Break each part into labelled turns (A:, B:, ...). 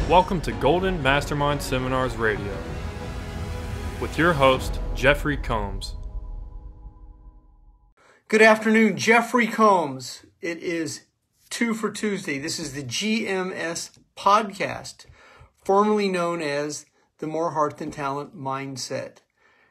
A: Welcome to Golden Mastermind Seminars Radio with your host, Jeffrey Combs.
B: Good afternoon, Jeffrey Combs. It is 2 for Tuesday. This is the GMS Podcast, formerly known as the More Heart Than Talent Mindset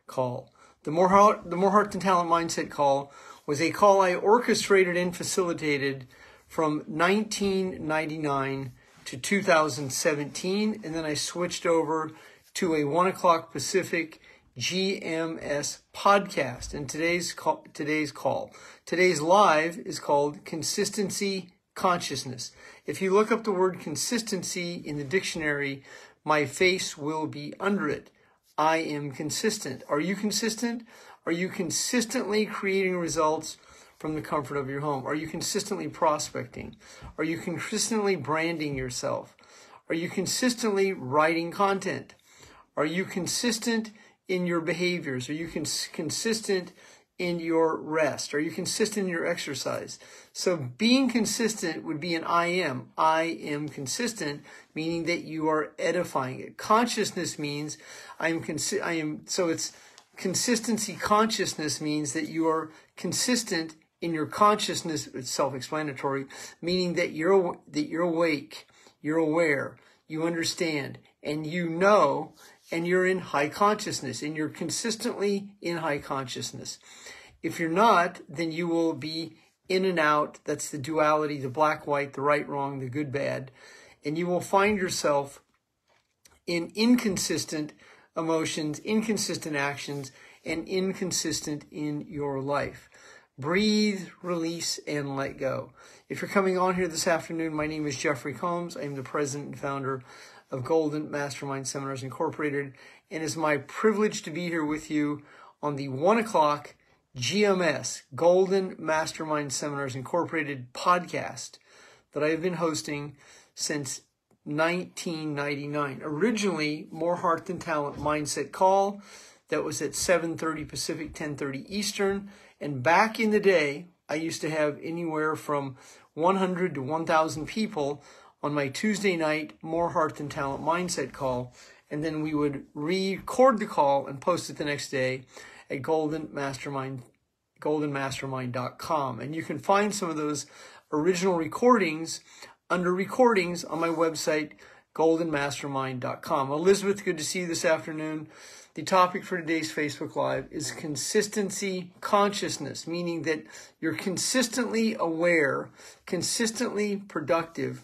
B: Call. The More Heart Than Talent Mindset Call was a call I orchestrated and facilitated from 1999 to 2017, and then I switched over to a 1 o'clock Pacific GMS podcast. And today's live is called Consistency Consciousness. If you look up the word consistency in the dictionary, my face will be under it. I am consistent. Are you consistent? Are you consistently creating results from the comfort of your home? Are you consistently prospecting? Are you consistently branding yourself? Are you consistently writing content? Are you consistent in your behaviors? Are you consistent in your rest? Are you consistent in your exercise? So being consistent would be an I am. I am consistent, meaning that you are edifying it. Consciousness means so it's consistency. Consciousness means that you are consistent in your consciousness. It's self-explanatory, meaning that you're awake, you're aware, you understand, and you know, and you're in high consciousness, and you're consistently in high consciousness. If you're not, then you will be in and out. That's the duality, the black, white, the right, wrong, the good, bad. And you will find yourself in inconsistent emotions, inconsistent actions, and inconsistent in your life. Breathe, release, and let go. If you're coming on here this afternoon, my name is Jeffrey Combs. I am the president and founder of Golden Mastermind Seminars Incorporated, and it's my privilege to be here with you on the 1 o'clock GMS, Golden Mastermind Seminars Incorporated podcast that I have been hosting since 1999. Originally, More Heart Than Talent Mindset Call. That was at 7:30 Pacific, 10:30 Eastern. And back in the day, I used to have anywhere from 100 to 1,000 people on my Tuesday night More Heart Than Talent Mindset Call. And then we would record the call and post it the next day at goldenmastermind.com. And you can find some of those original recordings under recordings on my website, goldenmastermind.com. Elizabeth, good to see you this afternoon. The topic for today's Facebook Live is consistency consciousness, meaning that you're consistently aware, consistently productive,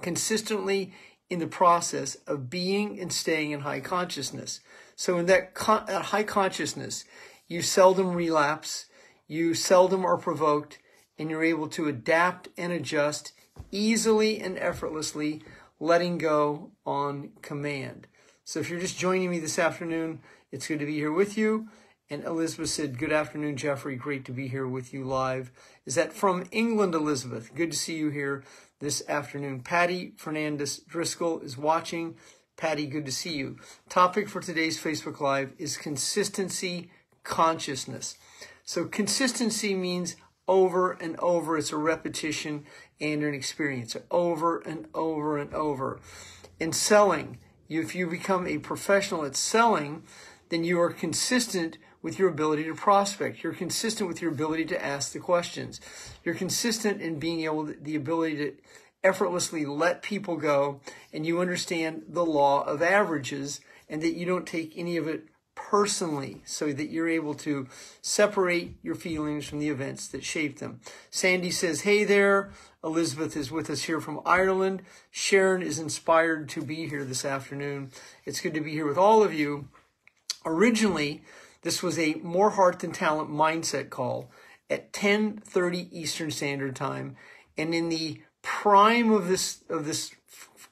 B: consistently in the process of being and staying in high consciousness. So in that high consciousness, you seldom relapse, you seldom are provoked, and you're able to adapt and adjust easily and effortlessly, letting go on command. So if you're just joining me this afternoon, it's good to be here with you. And Elizabeth said, good afternoon, Jeffrey. Great to be here with you live. Is that from England, Elizabeth? Good to see you here this afternoon. Patty Fernandez Driscoll is watching. Patty, good to see you. Topic for today's Facebook Live is consistency consciousness. So consistency means over and over. It's a repetition and an experience. Over and over and over. In selling, if you become a professional at selling, then you are consistent with your ability to prospect. You're consistent with your ability to ask the questions. You're consistent in being the ability to effortlessly let people go, and you understand the law of averages, and that you don't take any of it personally, so that you're able to separate your feelings from the events that shape them. Sandy says, hey there. Elizabeth is with us here from Ireland. Sharon is inspired to be here this afternoon. It's good to be here with all of you. Originally, this was a More Heart Than Talent Mindset Call at 10:30 Eastern Standard Time. And in the prime of this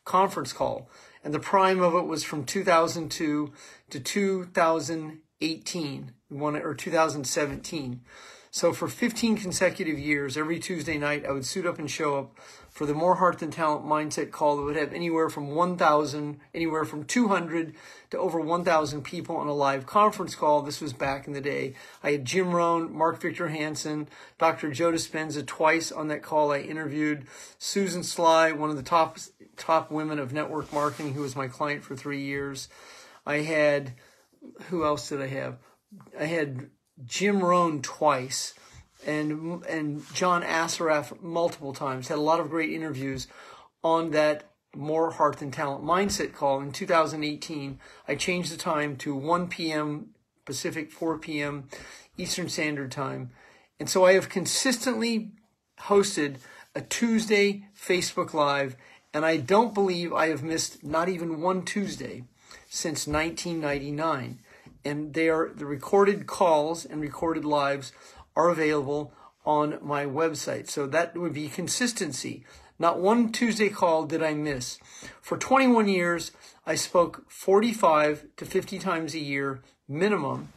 B: conference call, and the prime of it was from 2002 to 2018, or 2017. So for 15 consecutive years, every Tuesday night, I would suit up and show up for the More Heart Than Talent Mindset Call that would have anywhere from 200 to over 1,000 people on a live conference call. This was back in the day. I had Jim Rohn, Mark Victor Hansen, Dr. Joe Dispenza twice on that call. I interviewed Susan Sly, one of the top top women of network marketing who was my client for 3 years. I had, who else did I have? I had Jim Rohn twice and John Assaraf multiple times. Had a lot of great interviews on that More Heart Than Talent Mindset call. In 2018, I changed the time to 1 p.m. Pacific, 4 p.m. Eastern Standard Time. And so I have consistently hosted a Tuesday Facebook Live, and I don't believe I have missed not even one Tuesday since 1999. And the recorded calls and recorded lives are available on my website. So that would be consistency. Not one Tuesday call did I miss. For 21 years, I spoke 45 to 50 times a year minimum,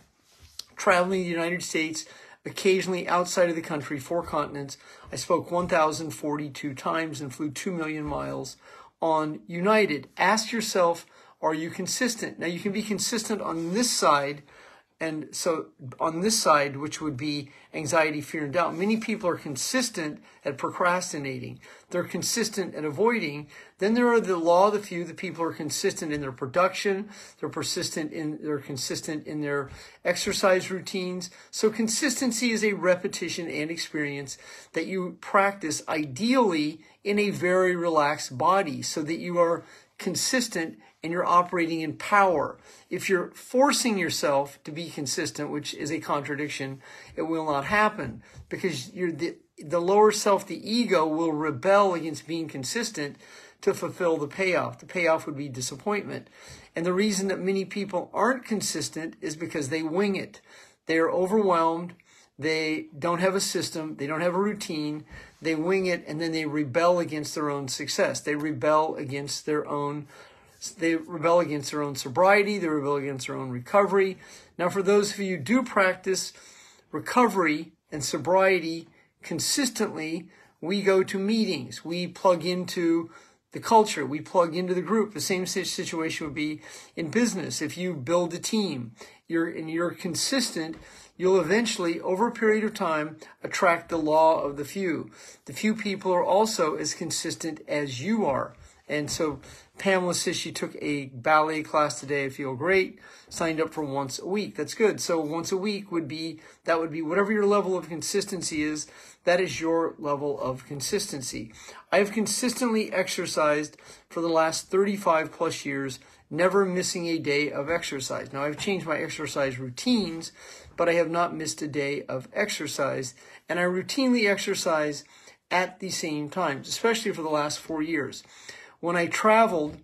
B: traveling the United States, occasionally outside of the country, 4 continents. I spoke 1,042 times and flew 2 million miles on United. Ask yourself, are you consistent? Now, you can be consistent on this side. And so on this side, which would be anxiety, fear, and doubt, many people are consistent at procrastinating. They're consistent at avoiding. Then there are the law of the few. The people are consistent in their production. They're consistent in their exercise routines. So consistency is a repetition and experience that you practice ideally in a very relaxed body so that you are consistent and you're operating in power. If you're forcing yourself to be consistent, which is a contradiction, it will not happen because the lower self, the ego, will rebel against being consistent to fulfill the payoff. The payoff would be disappointment. And the reason that many people aren't consistent is because they wing it. They are overwhelmed. They don't have a system. They don't have a routine. They wing it, and then they rebel against their own success. They rebel against their own sobriety. They rebel against their own recovery. Now, for those of you who do practice recovery and sobriety consistently, we go to meetings. We plug into the culture. We plug into the group. The same situation would be in business. If you build a team, you're consistent, you'll eventually, over a period of time, attract the law of the few. The few people are also as consistent as you are. And so Pamela says she took a ballet class today. I feel great. Signed up for once a week. That's good. So once a week would be whatever your level of consistency is, that is your level of consistency. I have consistently exercised for the last 35 plus years, never missing a day of exercise. Now, I've changed my exercise routines, but I have not missed a day of exercise. And I routinely exercise at the same times, especially for the last 4 years. When I traveled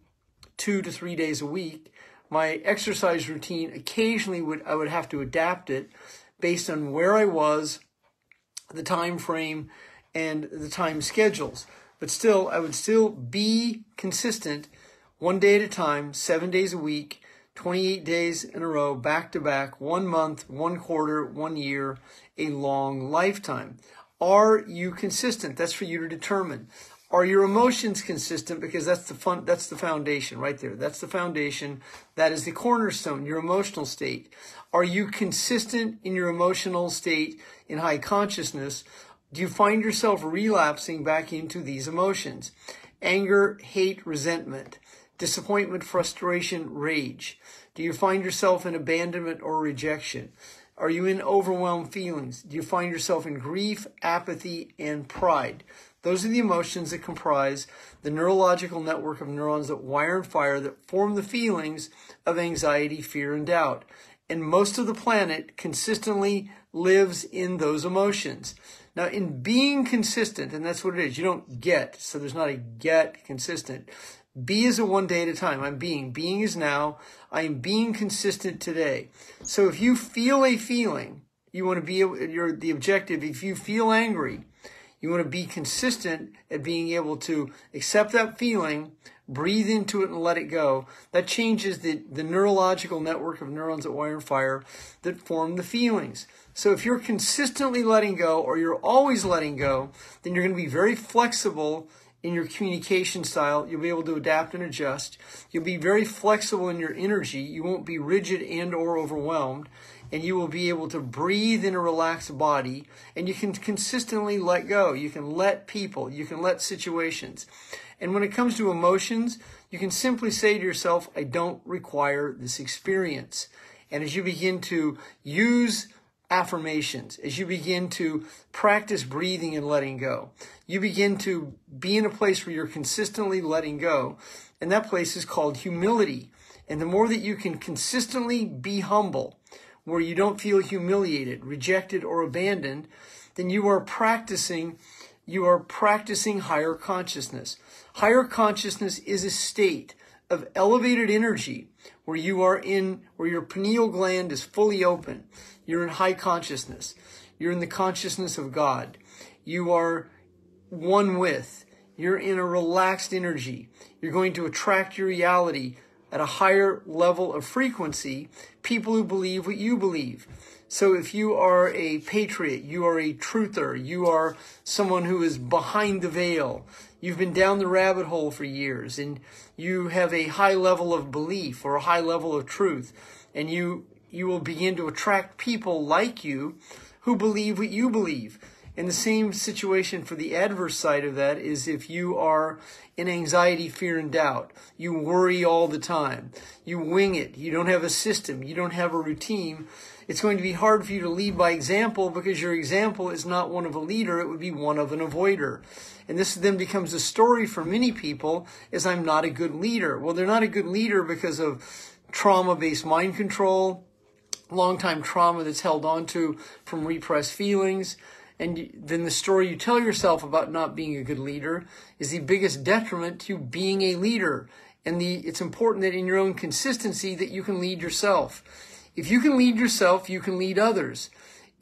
B: 2 to 3 days a week, my exercise routine occasionally I would have to adapt it based on where I was, the time frame, and the time schedules. But still, I would still be consistent 1 day at a time, 7 days a week, 28 days in a row, back to back, 1 month, 1 quarter, 1 year, a long lifetime. Are you consistent? That's for you to determine. Are your emotions consistent? Because that's the foundation right there. That's the foundation. That is the cornerstone, your emotional state. Are you consistent in your emotional state in high consciousness? Do you find yourself relapsing back into these emotions? Anger, hate, resentment, disappointment, frustration, rage. Do you find yourself in abandonment or rejection? Are you in overwhelmed feelings? Do you find yourself in grief, apathy, and pride? Those are the emotions that comprise the neurological network of neurons that wire and fire that form the feelings of anxiety, fear, and doubt. And most of the planet consistently lives in those emotions. Now, in being consistent, and that's what it is, you don't get, so there's not a get consistent. Be is a 1 day at a time. I'm being. Being is now. I am being consistent today. So if you feel a feeling, you want to be, the objective, if you feel angry, you want to be consistent at being able to accept that feeling, breathe into it, and let it go. That changes the neurological network of neurons that wire and fire that form the feelings. So if you're consistently letting go, or you're always letting go, then you're going to be very flexible in your communication style. You'll be able to adapt and adjust. You'll be very flexible in your energy. You won't be rigid and or overwhelmed. And you will be able to breathe in a relaxed body, and you can consistently let go. You can let people, you can let situations. And when it comes to emotions, you can simply say to yourself, I don't require this experience. And as you begin to use affirmations, as you begin to practice breathing and letting go, you begin to be in a place where you're consistently letting go. And that place is called humility. And the more that you can consistently be humble, where you don't feel humiliated, rejected, or abandoned, then you are practicing higher consciousness. Higher consciousness is a state of elevated energy where your pineal gland is fully open. You're in high consciousness. You're in the consciousness of God. You are one with. You're in a relaxed energy. You're going to attract your reality at a higher level of frequency, people who believe what you believe. So if you are a patriot, you are a truther, you are someone who is behind the veil, you've been down the rabbit hole for years, and you have a high level of belief or a high level of truth, and you will begin to attract people like you who believe what you believe. And the same situation for the adverse side of that is if you are in anxiety, fear, and doubt. You worry all the time. You wing it. You don't have a system. You don't have a routine. It's going to be hard for you to lead by example because your example is not one of a leader. It would be one of an avoider. And this then becomes a story for many people is I'm not a good leader. Well, they're not a good leader because of trauma-based mind control, long-time trauma that's held on to from repressed feelings. And then the story you tell yourself about not being a good leader is the biggest detriment to being a leader. And it's important that in your own consistency that you can lead yourself. If you can lead yourself, you can lead others.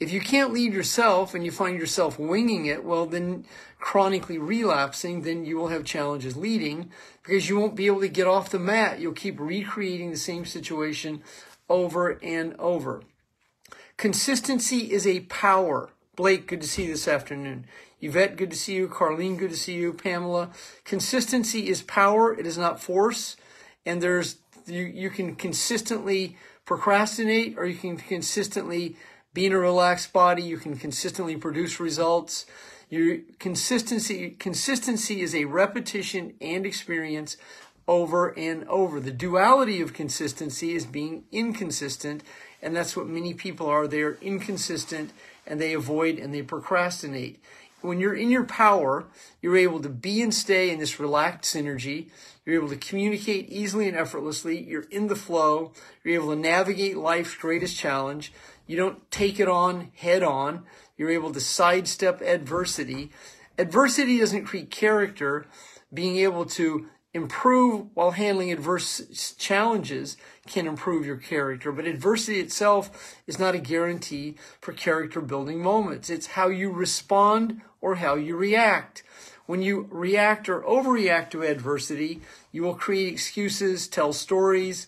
B: If you can't lead yourself and you find yourself winging it, well, then chronically relapsing, then you will have challenges leading because you won't be able to get off the mat. You'll keep recreating the same situation over and over. Consistency is a power. Blake, good to see you this afternoon. Yvette, good to see you. Carlene, good to see you. Pamela, consistency is power. It is not force. And you can consistently procrastinate or you can consistently be in a relaxed body. You can consistently produce results. Consistency is a repetition and experience over and over. The duality of consistency is being inconsistent. And that's what many people are. They are inconsistent and they avoid and they procrastinate. When you're in your power, you're able to be and stay in this relaxed energy. You're able to communicate easily and effortlessly. You're in the flow. You're able to navigate life's greatest challenge. You don't take it on head on. You're able to sidestep adversity. Adversity doesn't create character. Being able to improve while handling adverse challenges can improve your character, but adversity itself is not a guarantee for character building moments. It's how you respond or how you react. When you react or overreact to adversity, you will create excuses, tell stories,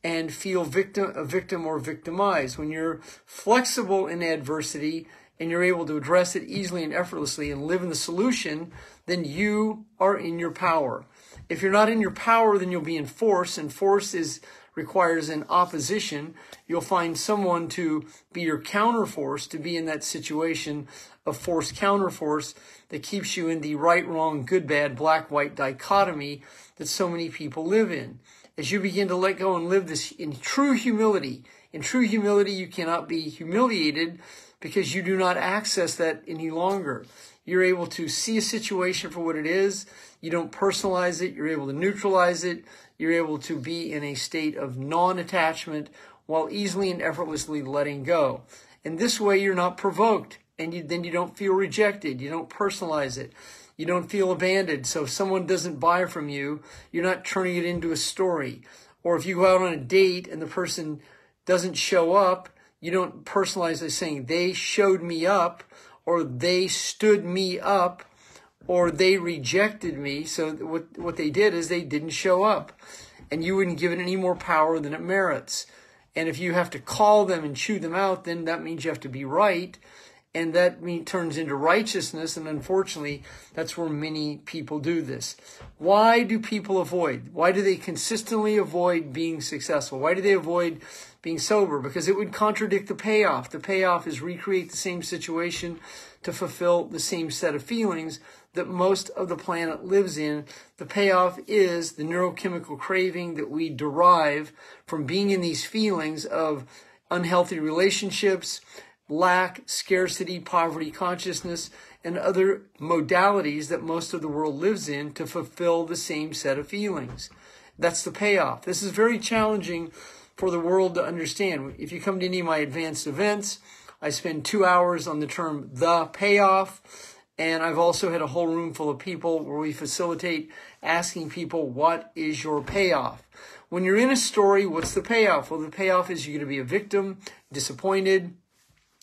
B: and feel a victim or victimized. When you're flexible in adversity and you're able to address it easily and effortlessly and live in the solution, then you are in your power. If you're not in your power, then you'll be in force, and force requires an opposition. You'll find someone to be your counterforce, to be in that situation of force counterforce that keeps you in the right, wrong, good, bad, black, white dichotomy that so many people live in. As you begin to let go and live this in true humility, you cannot be humiliated because you do not access that any longer. You're able to see a situation for what it is. You don't personalize it. You're able to neutralize it. You're able to be in a state of non-attachment while easily and effortlessly letting go. And this way you're not provoked, and then you don't feel rejected. You don't personalize it. You don't feel abandoned. So if someone doesn't buy from you, you're not turning it into a story. Or if you go out on a date and the person doesn't show up, you don't personalize it saying they showed me up, or they stood me up, or they rejected me. So what they did is they didn't show up. And you wouldn't give it any more power than it merits. And if you have to call them and chew them out, then that means you have to be right. And that turns into righteousness. And unfortunately, that's where many people do this. Why do people avoid? Why do they consistently avoid being successful? Why do they avoid being sober? Because it would contradict the payoff. The payoff is recreate the same situation to fulfill the same set of feelings. that most of the planet lives in. The payoff is the neurochemical craving that we derive from being in these feelings of unhealthy relationships, lack, scarcity, poverty consciousness, and other modalities that most of the world lives in to fulfill the same set of feelings. That's the payoff. This is very challenging for the world to understand. If you come to any of my advanced events, I spend 2 hours on the term the payoff, and I've also had a whole room full of people where we facilitate asking people, what is your payoff? When you're in a story, what's the payoff? Well, the payoff is you're going to be a victim, disappointed,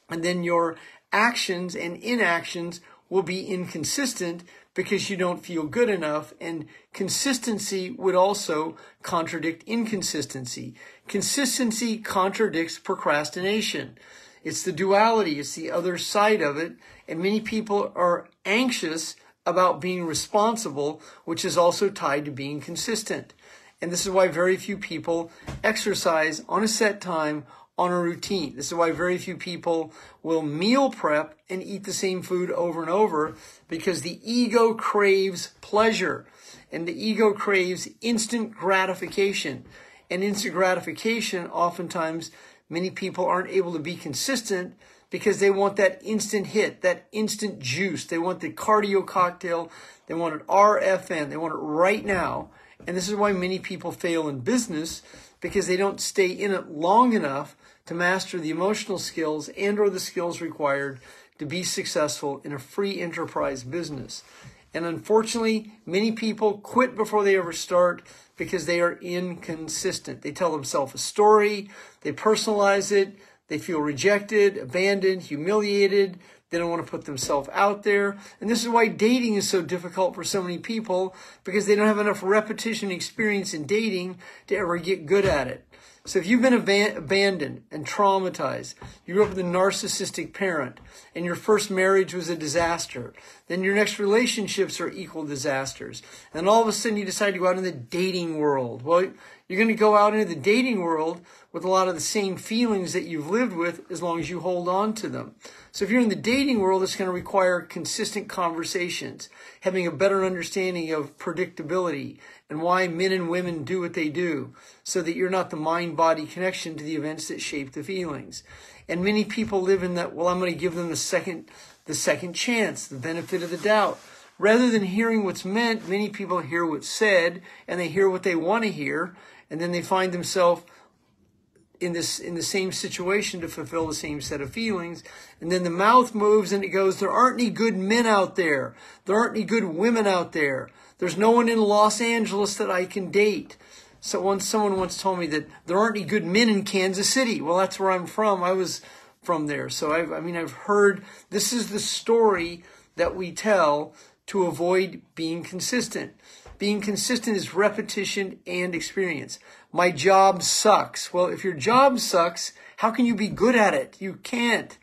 B: and then your actions and inactions will be inconsistent because you don't feel good enough. And consistency would also contradict inconsistency. Consistency contradicts procrastination. It's the duality. It's the other side of it. And many people are anxious about being responsible, which is also tied to being consistent. And this is why very few people exercise on a set time, on a routine. This is why very few people will meal prep and eat the same food over and over, because the ego craves pleasure and the ego craves instant gratification. And instant gratification, oftentimes, many people aren't able to be consistent because they want that instant hit, that instant juice. They want the cardio cocktail. They want it RFN. They want it right now. And this is why many people fail in business, because they don't stay in it long enough to master the emotional skills and or the skills required to be successful in a free enterprise business. And unfortunately, many people quit before they ever start because they are inconsistent. They tell themselves a story, they personalize it, they feel rejected, abandoned, humiliated. They don't want to put themselves out there. And this is why dating is so difficult for so many people, because they don't have enough repetition experience in dating to ever get good at it. So if you've been abandoned and traumatized, you grew up with a narcissistic parent, and your first marriage was a disaster, then your next relationships are equal disasters. And all of a sudden you decide to go out in the dating world. Well, you're going to go out into the dating world with a lot of the same feelings that you've lived with as long as you hold on to them. So if you're in the dating world, it's going to require consistent conversations, having a better understanding of predictability and why men and women do what they do, so that you're not the mind-body connection to the events that shape the feelings. And many people live in that, well, I'm going to give them the second chance, the benefit of the doubt. Rather than hearing what's meant, many people hear what's said, and they hear what they want to hear, and then they find themselves in the same situation to fulfill the same set of feelings. And then the mouth moves and it goes, there aren't any good men out there. There aren't any good women out there. There's no one in Los Angeles that I can date. So someone once told me that there aren't any good men in Kansas City. Well, that's where I'm from. I was from there. So I've heard, this is the story that we tell to avoid being consistent. Being consistent is repetition and experience. My job sucks. Well, if your job sucks, how can you be good at it? You can't.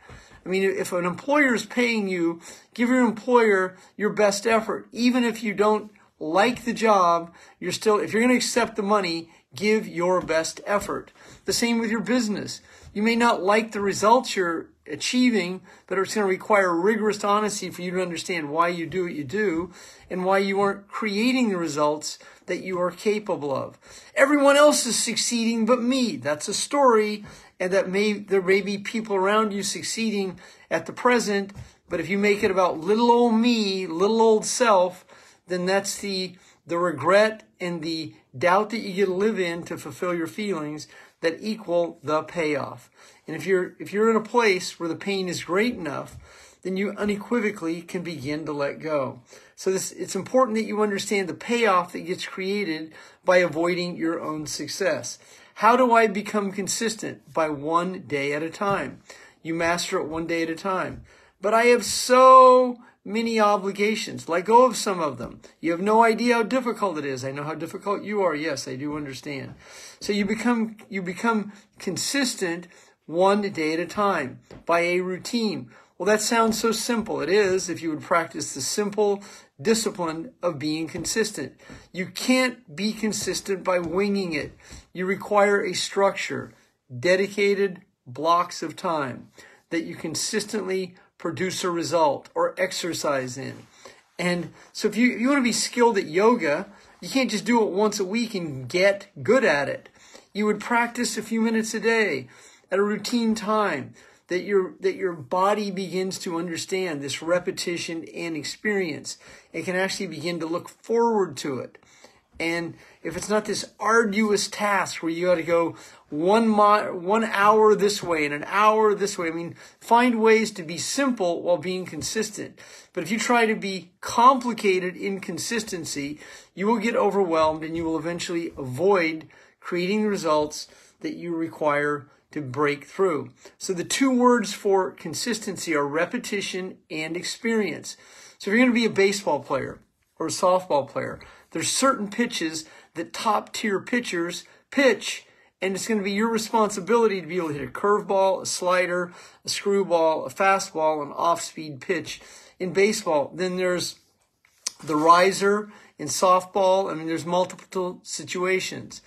B: I mean, if an employer is paying you, give your employer your best effort. Even if you don't like the job, if you're going to accept the money, give your best effort. The same with your business. You may not like the results you're achieving, but it's going to require rigorous honesty for you to understand why you do what you do and why you aren't creating the results that you are capable of. Everyone else is succeeding but me. That's a story, and there may be people around you succeeding at the present, but if you make it about little old me, little old self, then that's the regret and the doubt that you get to live in to fulfill your feelings that equal the payoff. And if you're in a place where the pain is great enough, then you unequivocally can begin to let go. So it's important that you understand the payoff that gets created by avoiding your own success. How do I become consistent? By one day at a time. You master it one day at a time. But I have so many obligations. Let go of some of them. You have no idea how difficult it is. I know how difficult you are. Yes, I do understand. So you become consistent one day at a time by a routine. Well, that sounds so simple. It is if you would practice the simple discipline of being consistent. You can't be consistent by winging it. You require a structure, dedicated blocks of time that you consistently produce a result or exercise in. And so if you want to be skilled at yoga, you can't just do it once a week and get good at it. You would practice a few minutes a day at a routine time that your body begins to understand this repetition and experience. It can actually begin to look forward to it. And if it's not this arduous task where you got to go 1 hour this way and an hour this way, find ways to be simple while being consistent. But if you try to be complicated in consistency, you will get overwhelmed and you will eventually avoid creating the results that you require to break through. So the two words for consistency are repetition and experience. So if you're going to be a baseball player or a softball player, there's certain pitches that top tier pitchers pitch, and it's going to be your responsibility to be able to hit a curveball, a slider, a screwball, a fastball, an off-speed pitch in baseball. Then there's the riser in softball. There's multiple situations.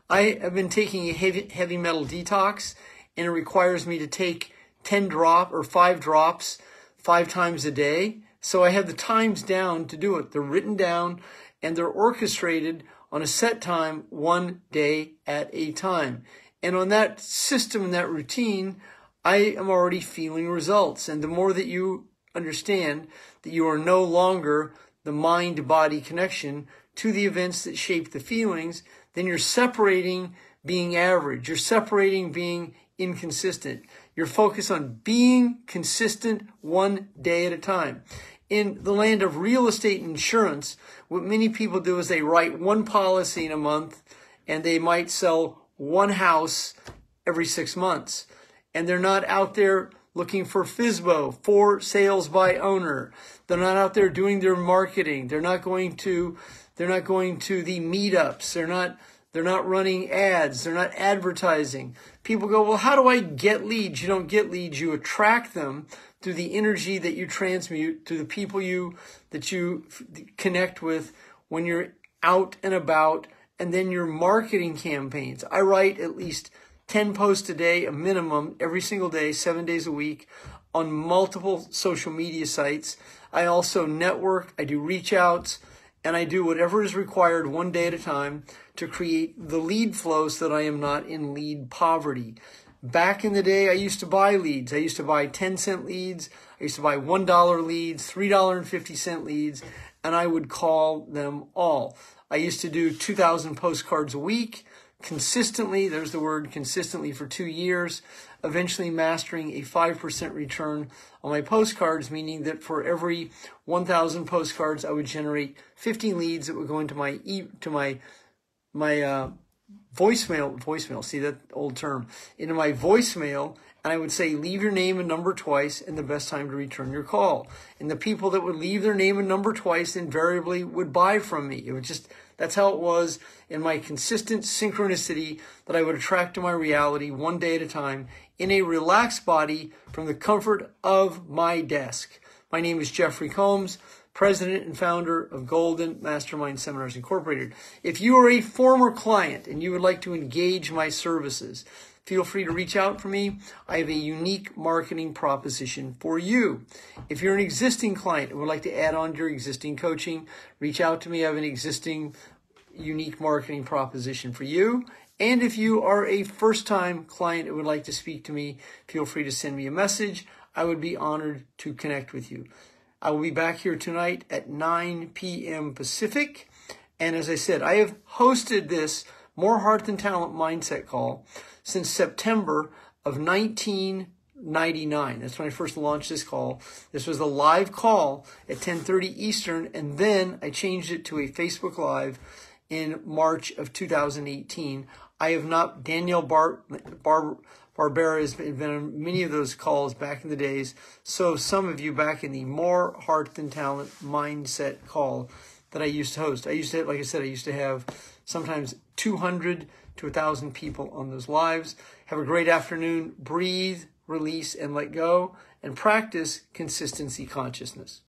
B: I have been taking a heavy metal detox, and it requires me to take 5 drops 5 times a day. So I have the times down to do it. They're written down and they're orchestrated on a set time, 1 day at a time. And on that system and that routine, I am already feeling results. And the more that you understand that you are no longer the mind-body connection to the events that shape the feelings, then you're separating being average. You're separating being inconsistent. You're focused on being consistent 1 day at a time. In the land of real estate insurance, what many people do is they write one policy in a month and they might sell one house every 6 months. And they're not out there looking for FSBO, for sales by owner. They're not out there doing their marketing. They're not going to the meetups. They're not running ads. They're not advertising. People go, well, how do I get leads? You don't get leads. You attract them through the energy that you transmute, through the people that you connect with when you're out and about, and then your marketing campaigns. I write at least 10 posts a day, a minimum, every single day, 7 days a week, on multiple social media sites. I also network, I do reach outs, and I do whatever is required 1 day at a time to create the lead flow so that I am not in lead poverty. Back in the day, I used to buy leads. I used to buy 10-cent leads. I used to buy $1 leads, $3.50 leads, and I would call them all. I used to do 2,000 postcards a week consistently. There's the word consistently for 2 years, eventually mastering a 5% return on my postcards, meaning that for every 1,000 postcards, I would generate 15 leads that would go into my voicemail, see that old term, into my voicemail, and I would say, leave your name and number twice and the best time to return your call. And the people that would leave their name and number twice invariably would buy from me. That's how it was in my consistent synchronicity that I would attract to my reality 1 day at a time in a relaxed body from the comfort of my desk. My name is Jeffery Combs, President and founder of Golden Mastermind Seminars Incorporated. If you are a former client and you would like to engage my services, feel free to reach out for me. I have a unique marketing proposition for you. If you're an existing client and would like to add on to your existing coaching, reach out to me. I have an existing unique marketing proposition for you. And if you are a first-time client and would like to speak to me, feel free to send me a message. I would be honored to connect with you. I will be back here tonight at 9 p.m. Pacific. And as I said, I have hosted this More Heart Than Talent Mindset call since September of 1999. That's when I first launched this call. This was a live call at 10:30 Eastern, and then I changed it to a Facebook Live in March of 2018. I have not, Danielle Barbera has been on many of those calls back in the days. So some of you back in the More Heart Than Talent Mindset call that I used to host. Like I said, I used to have sometimes 200 to 1,000 people on those lives. Have a great afternoon. Breathe, release, and let go, and practice consistency consciousness.